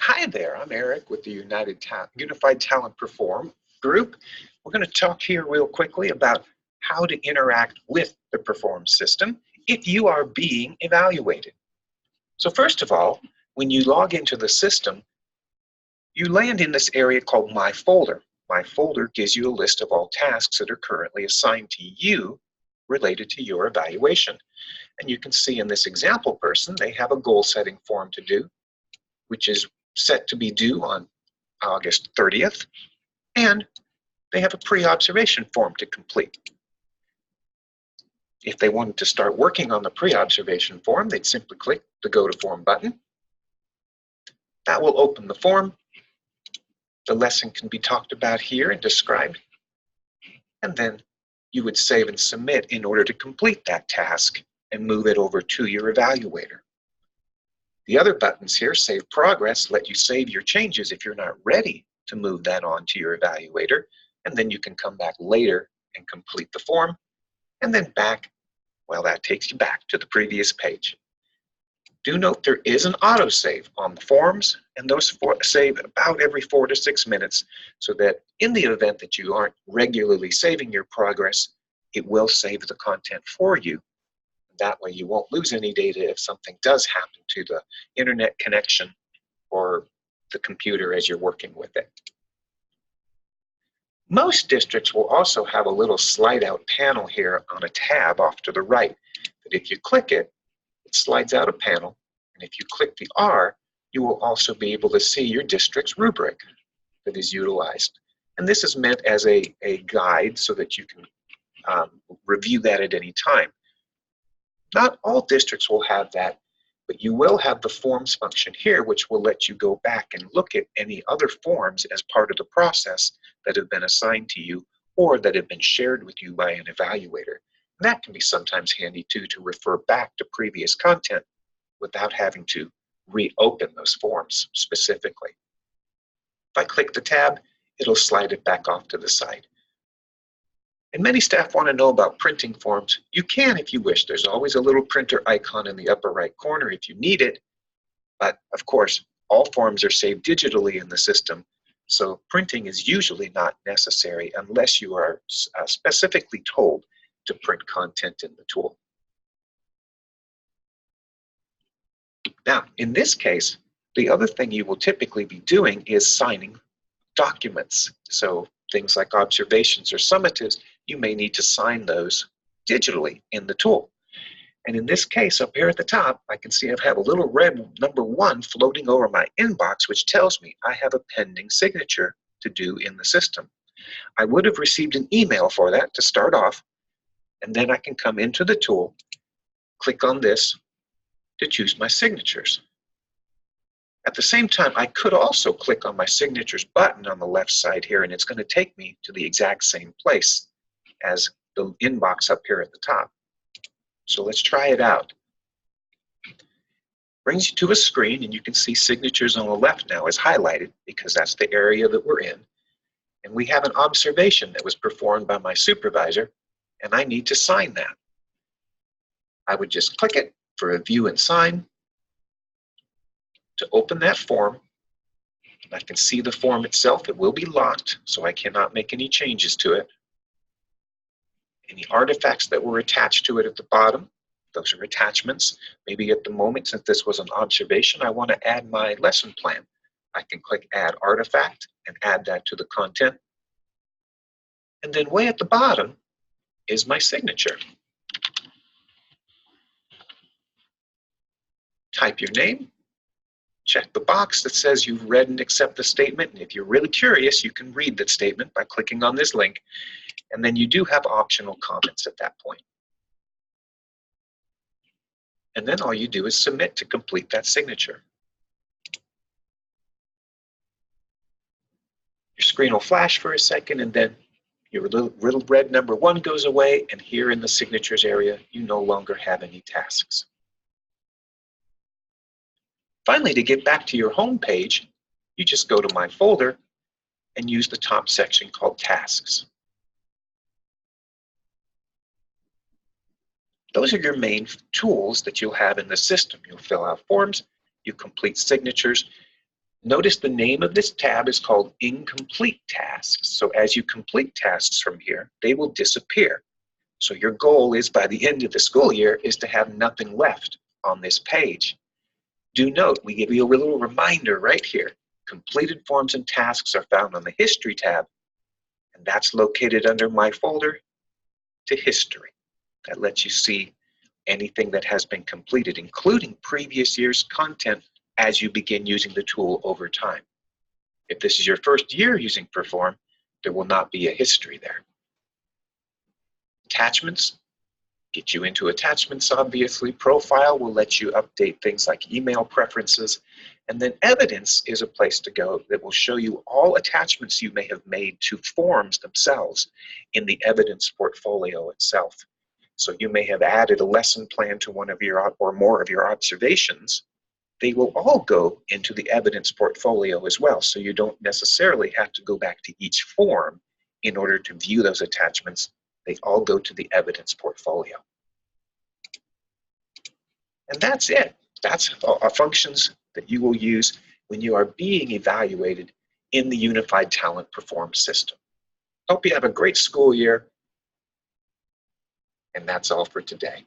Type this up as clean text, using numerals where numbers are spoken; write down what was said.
Hi there, I'm Eric with the Unified Talent Perform group. We're going to talk here real quickly about how to interact with the Perform system if you are being evaluated. So first of all, when you log into the system, you land in this area called My Folder. My Folder gives you a list of all tasks that are currently assigned to you related to your evaluation. And you can see in this example person, they have a goal setting form to do, which is set to be due on August 30th, and they have a pre-observation form to complete. If they wanted to start working on the pre-observation form, they'd simply click the Go to Form button. That will open the form. The lesson can be talked about here and described, and then you would save and submit in order to complete that task and move it over to your evaluator. The other buttons here, Save Progress, let you save your changes if you're not ready to move that on to your evaluator, and then you can come back later and complete the form, and then back, well, that takes you back to the previous page. Do note there is an autosave on the forms, and those save about every 4 to 6 minutes, so that in the event that you aren't regularly saving your progress, it will save the content for you. That way you won't lose any data if something does happen to the internet connection or the computer as you're working with it. Most districts will also have a little slide out panel here on a tab off to the right. But if you click it, it slides out a panel. And if you click the R, you will also be able to see your district's rubric that is utilized. And this is meant as a guide so that you can review that at any time. Not all districts will have that, but you will have the forms function here, which will let you go back and look at any other forms as part of the process that have been assigned to you or that have been shared with you by an evaluator. And that can be sometimes handy too, to refer back to previous content without having to reopen those forms specifically. If I click the tab, it'll slide it back off to the side. And many staff want to know about printing forms. You can if you wish. There's always a little printer icon in the upper right corner if you need it. But of course, all forms are saved digitally in the system, so printing is usually not necessary unless you are specifically told to print content in the tool. Now, in this case, the other thing you will typically be doing is signing documents. So things like observations or summatives, you may need to sign those digitally in the tool. And in this case, up here at the top, I can see I have a little red number 1 floating over my inbox, which tells me I have a pending signature to do in the system. I would have received an email for that to start off, and then I can come into the tool, click on this to choose my signatures. At the same time, I could also click on my signatures button on the left side here, and it's going to take me to the exact same place as the inbox up here at the top. So let's try it out. Brings you to a screen, and you can see signatures on the left now is highlighted because that's the area that we're in. And we have an observation that was performed by my supervisor, and I need to sign that. I would just click it for a view and sign to open that form. I can see the form itself. It will be locked, so I cannot make any changes to it. Any artifacts that were attached to it at the bottom, those are attachments. Maybe at the moment, since this was an observation, I want to add my lesson plan. I can click Add Artifact and add that to the content. And then way at the bottom is my signature. Type your name. Check the box that says you've read and accept the statement. And if you're really curious, you can read that statement by clicking on this link. And then you do have optional comments at that point. And then all you do is submit to complete that signature. Your screen will flash for a second, and then your little red number 1 goes away, and here in the signatures area, you no longer have any tasks. Finally, to get back to your home page, you just go to My Folder and use the top section called Tasks. Those are your main tools that you'll have in the system. You'll fill out forms, you complete signatures. Notice the name of this tab is called Incomplete Tasks. So as you complete tasks from here, they will disappear. So your goal is by the end of the school year is to have nothing left on this page. Do note, we give you a little reminder right here. Completed forms and tasks are found on the History tab, and that's located under My Folder to History. That lets you see anything that has been completed, including previous year's content as you begin using the tool over time. If this is your first year using Perform, there will not be a history there. Attachments get you into attachments, obviously. Profile will let you update things like email preferences. And then evidence is a place to go that will show you all attachments you may have made to forms themselves in the evidence portfolio itself. So you may have added a lesson plan to one of your or more of your observations. They will all go into the evidence portfolio as well. So you don't necessarily have to go back to each form in order to view those attachments. They all go to the evidence portfolio. And that's it. That's functions that you will use when you are being evaluated in the Unified Talent Perform system. Hope you have a great school year. And that's all for today.